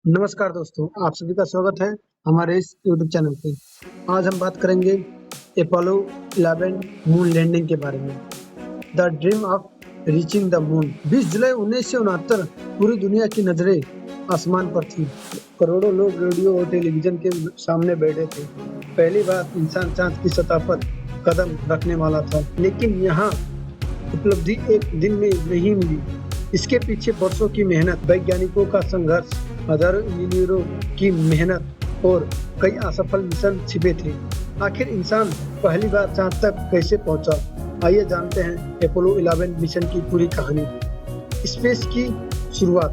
नमस्कार दोस्तों, आप सभी का स्वागत है हमारे इस यूट्यूब चैनल पे। आज हम बात करेंगे अपोलो 11 मून लैंडिंग के बारे में। The dream of reaching the moon. 20 जुलाई 1969 पूरी दुनिया की नजरें आसमान पर थी। करोड़ों लोग रेडियो और टेलीविजन के सामने बैठे थे। पहली बार इंसान चांद की सतह पर कदम रखने वाला था, लेकिन यहाँ उपलब्धि एक दिन में नहीं मिली। इसके पीछे वर्षों की मेहनत, वैज्ञानिकों का संघर्ष, हजारों इंजीनियरों की मेहनत और कई असफल मिशन छिपे थे। आखिर इंसान पहली बार चांद तक कैसे पहुंचा? आइए जानते हैं अपोलो 11 मिशन की पूरी कहानी। स्पेस की शुरुआत।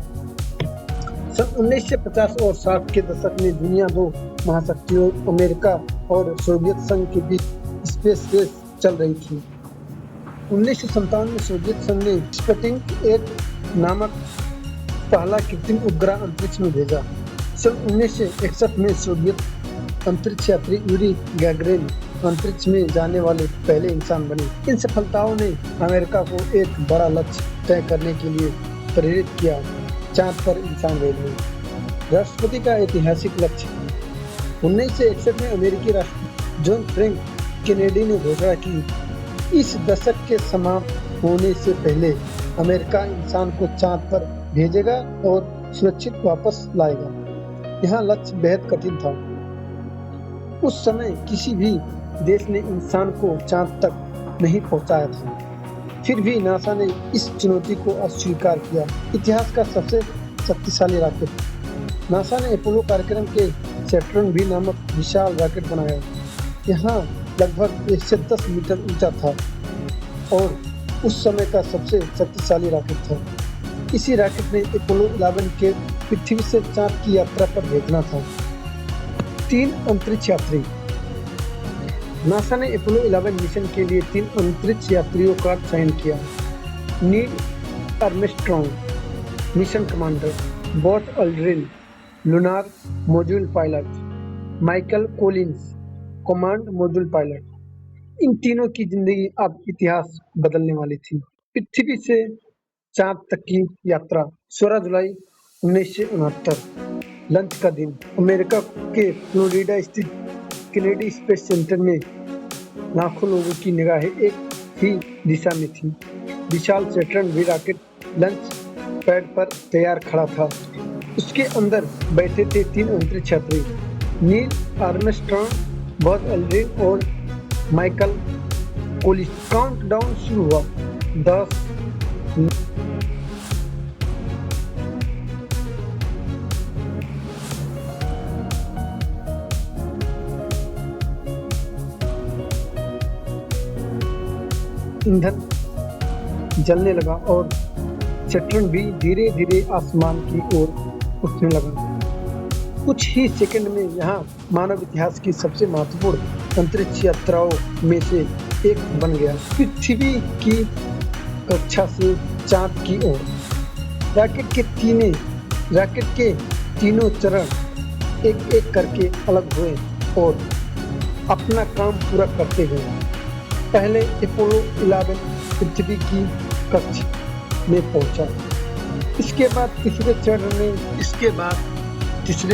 सन 1950 और 60 के दशक में दुनिया दो महाशक्तियों अमेरिका और सोवियत संघ के बीच स्पेस रेस चल रही थी। 1957 में सोवियत संघ ने स्पुतनिक 1 नामक पहला कृत्रिम उपग्रह अंतरिक्ष में भेजा। सन 1961 में सोवियत अंतरिक्ष यात्री यूरी गैगरिन अंतरिक्ष में जाने वाले पहले इंसान बने। इन सफलताओं ने अमेरिका को एक बड़ा लक्ष्य तय करने के लिए प्रेरित किया, चांद पर इंसान भेजना। राष्ट्रपति का ऐतिहासिक लक्ष्य। 1961 में अमेरिकी राष्ट्रपति जॉन फ्रैंक केनेडी ने घोषणा की, इस दशक के समाप्त होने से पहले अमेरिका इंसान को चांद पर भेजेगा और सुरक्षित वापस लाएगा। यह लक्ष्य बेहद कठिन था। उस समय किसी भी देश ने इंसान को चांद तक नहीं पहुंचाया था। फिर भी नासा ने इस चुनौती को अस्वीकार किया। इतिहास का सबसे शक्तिशाली रॉकेट। नासा ने अपोलो कार्यक्रम के सैटर्न V नामक विशाल रॉकेट बनाया। यहाँ लगभग 110 मीटर ऊंचा था और उस समय का सबसे शक्तिशाली रॉकेट था। इसी रॉकेट ने अपोलो 11 के पृथ्वी से चांद की यात्रा पर भेजना था। 3 अंतरिक्ष यात्री। नासा ने अपोलो 11 मिशन के लिए 3 अंतरिक्ष यात्रियों का चयन किया। Neil Armstrong mission commander, Buzz Aldrin lunar module pilot, Michael Collins command module pilot. इन तीनों की जिंदगी अब इतिहास बदलने वाली थी। पृथ्वी से चांद तक की यात्रा। 16 जुलाई 1969 लंच का दिन। अमेरिका के फ्लोरिडा स्थित केनेडी स्पेस सेंटर में लाखों लोगों की निगाहें एक ही दिशा में थी। विशाल Saturn V rocket launch pad पर तैयार खड़ा था। उसके अंदर बैठे थे 3 अंतरिक्ष यात्री, नील आर्मस्ट्रॉन्ग, बॉज अल्ड्रिन और माइकल कॉलिंस। काउंटडाउन शुरू हुआ। 10 ईंधन जलने लगा और सैटर्न V धीरे धीरे आसमान की ओर उठने लगा। कुछ ही सेकंड में यहाँ मानव इतिहास की सबसे महत्वपूर्ण अंतरिक्ष यात्राओं में से एक बन गया। पृथ्वी की कक्षा से चांद की ओर। रॉकेट के तीनों चरण एक एक करके अलग हुए और अपना काम पूरा करते गए। पहले अपोलो 11 पृथ्वी की कक्षा में पहुंचा। इसके बाद तीसरे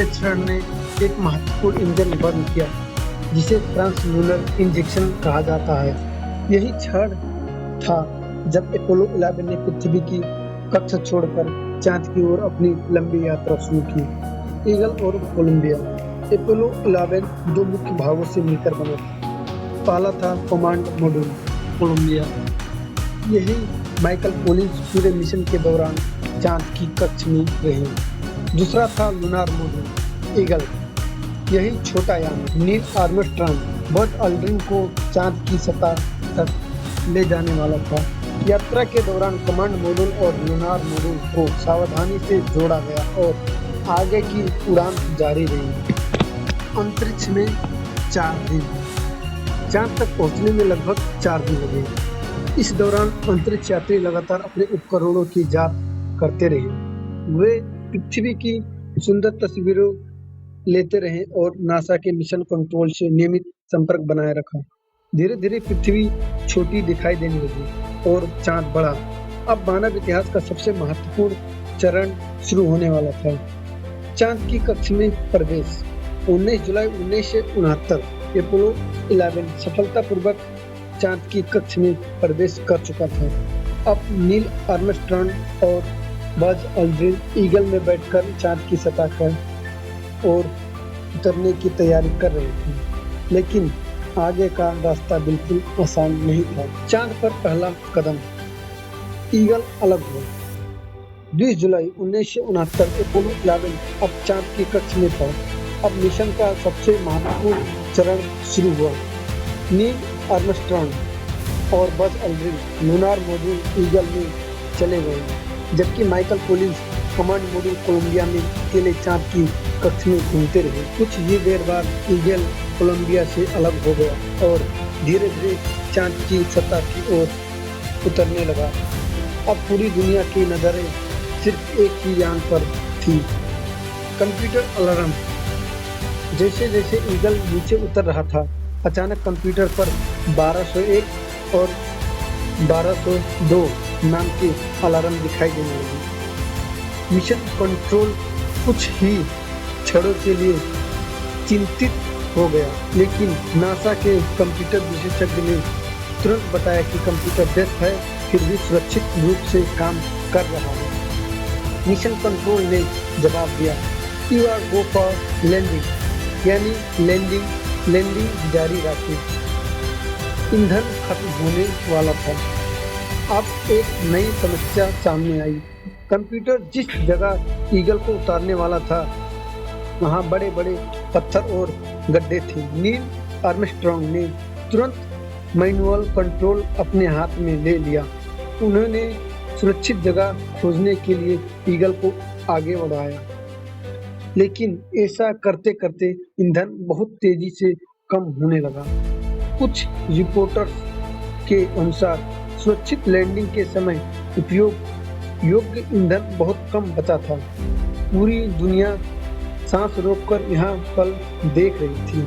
चरण ने एक महत्वपूर्ण इंजन बंद किया, जिसे ट्रांसल्यूनर इंजेक्शन कहा जाता है। यही क्षण था जब अपोलो 11 ने पृथ्वी की कक्षा छोड़कर चांद की ओर अपनी लंबी यात्रा शुरू की। ईगल और कोलंबिया। अपोलो 11 दो मुख्य भागों से मिलकर बना था। पहला था कमांड मॉड्यूल कोलंबिया। यही माइकल कॉलिंस पूरे मिशन के दौरान चांद की कक्षा में रहे। दूसरा था लूनार मॉड्यूल ईगल। यही छोटा यान नील आर्मस्ट्रॉन्ग, बॉज अल्ड्रिन को चांद की सतह तक ले जाने वाला था। यात्रा के दौरान कमांड मॉड्यूल और लूनार मॉड्यूल को सावधानी से जोड़ा गया और आगे की उड़ान जारी रही। अंतरिक्ष में 4 दिन। चांद तक पहुंचने में लगभग 4 दिन लगे। इस दौरान अंतरिक्ष यात्री लगातार अपने उपकरणों की जांच करते रहे। वे पृथ्वी की सुंदर तस्वीरों लेते रहे और नासा के मिशन कंट्रोल से नियमित संपर्क बनाए रखा। धीरे धीरे पृथ्वी छोटी दिखाई देने लगी और चांद बढ़ा। अब मानव इतिहास का सबसे महत्वपूर्ण चरण शुरू होने वाला था। चांद की कक्ष में प्रवेश 19 जुलाई 1969 अपोलो 11 सफलतापूर्वक चांद की कक्ष में प्रवेश कर चुका था। अब नील आर्मस्ट्रॉन्ग और बज अल्ड्रिन ईगल में बैठकर चांद की सतह पर और उतरने की तैयारी कर रहे थे, लेकिन आगे का रास्ता बिल्कुल आसान नहीं था। चांद पर पहला कदम, ईगल अलग हुआ। 20 जुलाई 1969 अपोलो 11 अब चांद की कक्ष में था। अब मिशन का सबसे महत्वपूर्ण चरण शुरू हुआ। नील आर्मस्ट्रॉन्ग और Buzz Aldrin lunar module eagle में चले गए, जबकि Michael Collins command module Columbia में अकेले चांद की कक्ष में घूमते रहे। कुछ ही देर बाद ईगल कोलंबिया से अलग हो गया और धीरे धीरे चांद की सतह की ओर उतरने लगा। अब पूरी दुनिया की नजरें सिर्फ एक ही यान पर थी, कंप्यूटर अलार्म। जैसे जैसे ईगल नीचे उतर रहा था, अचानक कंप्यूटर पर 1201 और 1202 नाम के अलार्म दिखाई देने लगे। मिशन कंट्रोल कुछ ही क्षणों के लिए चिंतित हो गया, लेकिन नासा के कंप्यूटर विशेषज्ञ ने तुरंत बताया कि कंप्यूटर व्यस्त है, फिर भी सुरक्षित रूप से काम कर रहा है। मिशन कंट्रोल ने जवाब दिया, you are go for landing, यानी लैंडिंग जारी रखें। ईंधन खत्म होने वाला था। अब एक नई समस्या सामने आई। कंप्यूटर जिस जगह ईगल को उतारने वाला था, वहाँ बड़े बड़े पत्थर और गड्ढे थे। नील आर्मस्ट्रॉन्ग ने तुरंत मैनुअल कंट्रोल अपने हाथ में ले लिया। उन्होंने सुरक्षित जगह खोजने के लिए ईगल को आगे बढ़ाया, लेकिन ऐसा करते करते ईंधन बहुत तेजी से कम होने लगा। कुछ रिपोर्टर्स के अनुसार सुरक्षित लैंडिंग के समय उपयोग योग्य ईंधन बहुत कम बचा था। पूरी दुनिया सांस रोककर यहाँ पल देख रही थी।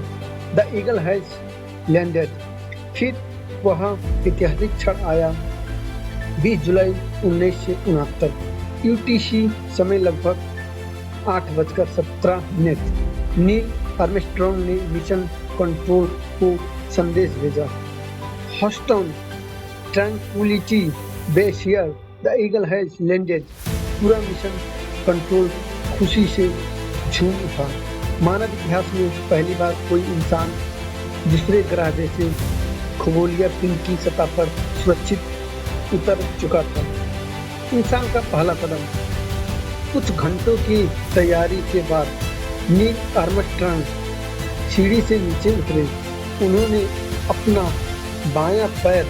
The eagle has landed. फिर वहाँ ऐतिहासिक क्षण आया। 20 जुलाई 1969 यूटीसी समय लगभग 8:17 नील आर्मस्ट्रॉन्ग ने मिशन कंट्रोल को संदेश भेजा, Houston tranquillity base here, the eagle has landed. पूरा मिशन कंट्रोल खुशी से झूम उठा। मानव इतिहास में पहली बार कोई इंसान दूसरे ग्रह जैसे खगोलीय पिंड की सतह पर सुरक्षित उतर चुका था। इंसान का पहला कदम। कुछ घंटों की तैयारी के बाद नील आर्मस्ट्रॉन्ग सीढ़ी से नीचे उतरे। उन्होंने अपना बायां पैर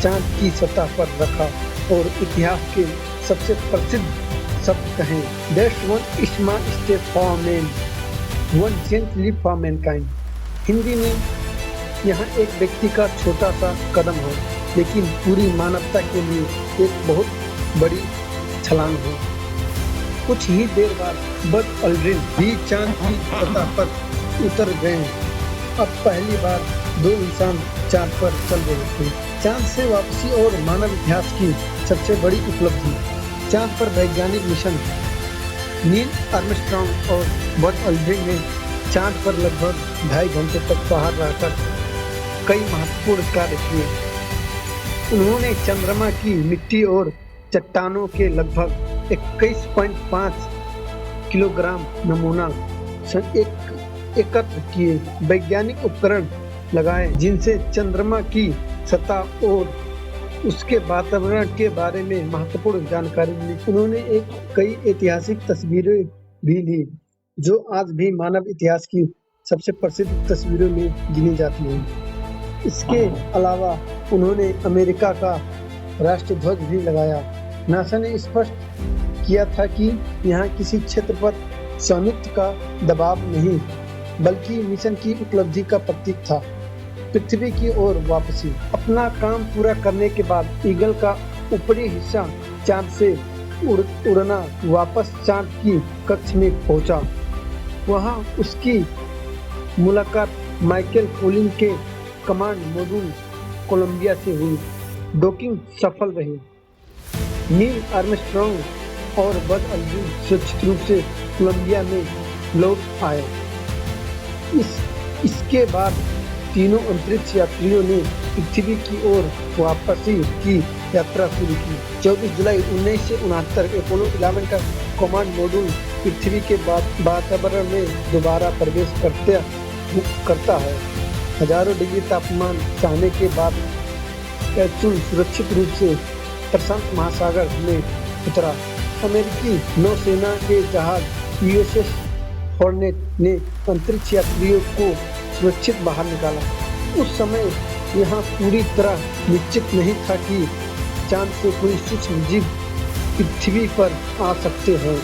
चांद की सतह पर रखा और इतिहास के सबसे प्रसिद्ध शब्द कहें, That's one small step for man, one giant leap for mankind। Hindi में यहाँ एक व्यक्ति का छोटा सा कदम है, लेकिन पूरी मानवता के लिए एक बहुत बड़ी छलांग है। कुछ ही देर बाद बज अल्ड्रिन भी चांद की सतह पर उतर गए। अब पहली बार दो इंसान चांद पर चल रहे थे। चांद से वापसी और मानव इतिहास की सबसे बड़ी उपलब्धि। चांद पर वैज्ञानिक मिशन। नील आर्मस्ट्रॉन्ग और बज अल्ड्रिन ने चांद पर लगभग 2.5 घंटे तक बाहर रहकर कई महत्वपूर्ण कार्य किए। उन्होंने चंद्रमा की मिट्टी और चट्टानों के लगभग 21.5 किलोग्राम नमूना एकत्र किए। वैज्ञानिक उपकरण लगाए जिनसे चंद्रमा की सतह और उसके वातावरण के बारे में महत्वपूर्ण जानकारी मिली। उन्होंने कई ऐतिहासिक तस्वीरें भी ली, जो आज भी मानव इतिहास की सबसे प्रसिद्ध तस्वीरों में गिनी जाती हैं। इसके अलावा उन्होंने अमेरिका का राष्ट्रध्वज भी लगाया। नासा ने स्पष्ट किया था कि यहाँ किसी क्षेत्र पर स्वामित्व का दबाव नहीं, बल्कि मिशन की उपलब्धि का प्रतीक था। पृथ्वी की ओर वापसी। अपना काम पूरा करने के बाद ईगल का ऊपरी हिस्सा चांद से उड़ना वापस चांद की कक्ष में पहुंचा। वहां उसकी मुलाकात माइकल कोलिन के कमांड मॉड्यूल कोलंबिया से हुई। डॉकिंग सफल रही। नील आर्मस्ट्रॉन्ग और बज़ अल्ड्रिन सुरक्षित रूप से कोलंबिया में लौट आए। इसके बाद तीनों अंतरिक्ष यात्रियों ने पृथ्वी की ओर वापसी की यात्रा शुरू की। 24 जुलाई 1969 अपोलो 11 का कमांड मॉड्यूल पृथ्वी के वातावरण में दोबारा प्रवेश करता है। हजारों डिग्री तापमान सहने के बाद कैप्सूल सुरक्षित रूप से प्रशांत महासागर में उतरा। अमेरिकी नौसेना के जहाज यूएसएस हॉर्नेट ने अंतरिक्ष यात्रियों को सुरक्षित बाहर निकाला। उस समय यह पूरी तरह निश्चित नहीं था कि चांद से कोई सूक्ष्म जीव पृथ्वी पर आ सकते हैं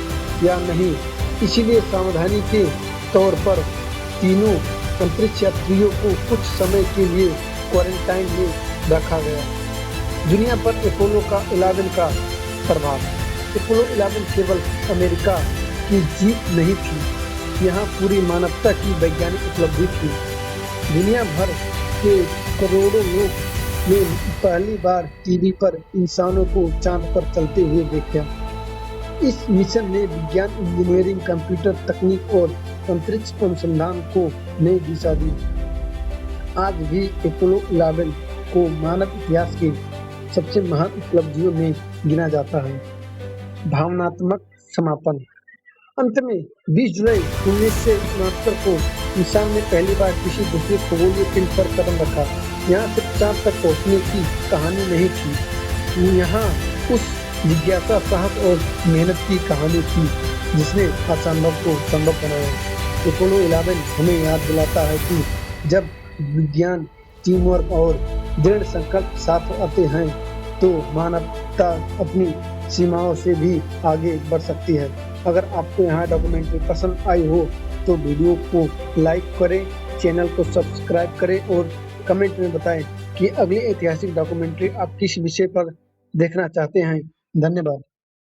या नहीं, इसलिए सावधानी के तौर पर तीनों अंतरिक्ष यात्रियों को कुछ समय के लिए क्वारंटाइन में रखा गया। दुनिया पर अपोलो 11 का प्रभाव। अपोलो 11 केवल अमेरिका की जीत नहीं थी, यहाँ पूरी मानवता की वैज्ञानिक उपलब्धि थी। दुनिया भर के करोड़ों लोग ने पहली बार टीवी पर इंसानों को चांद पर चलते हुए देखा। इस मिशन ने विज्ञान, इंजीनियरिंग, कंप्यूटर तकनीक और अंतरिक्ष अनुसंधान को नई दिशा दी। आज भी अपोलो 11 को मानव इतिहास के सबसे महान उपलब्धियों में गिना जाता है। भावनात्मक समापन। अंत में 20 जुलाई 1969 को इंसान ने पहली बार किसी दूसरे खगोलीय पिंड पर कदम रखा। यहाँ सिर्फ चांद तक पहुँचने की कहानी नहीं थी, यहाँ उस जिज्ञासा, साहस और मेहनत की कहानी थी जिसने असंभव को संभव बनाया। अपोलो 11 हमें याद दिलाता है कि जब विज्ञान, टीमवर्क और दृढ़ संकल्प साथ आते हैं तो मानवता अपनी सीमाओं से भी आगे बढ़ सकती है। अगर आपको यहाँ डॉक्यूमेंट्री पसंद आई हो तो वीडियो को लाइक करें, चैनल को सब्सक्राइब करें और कमेंट में बताएं कि अगली ऐतिहासिक डॉक्यूमेंट्री आप किस विषय पर देखना चाहते हैं। धन्यवाद।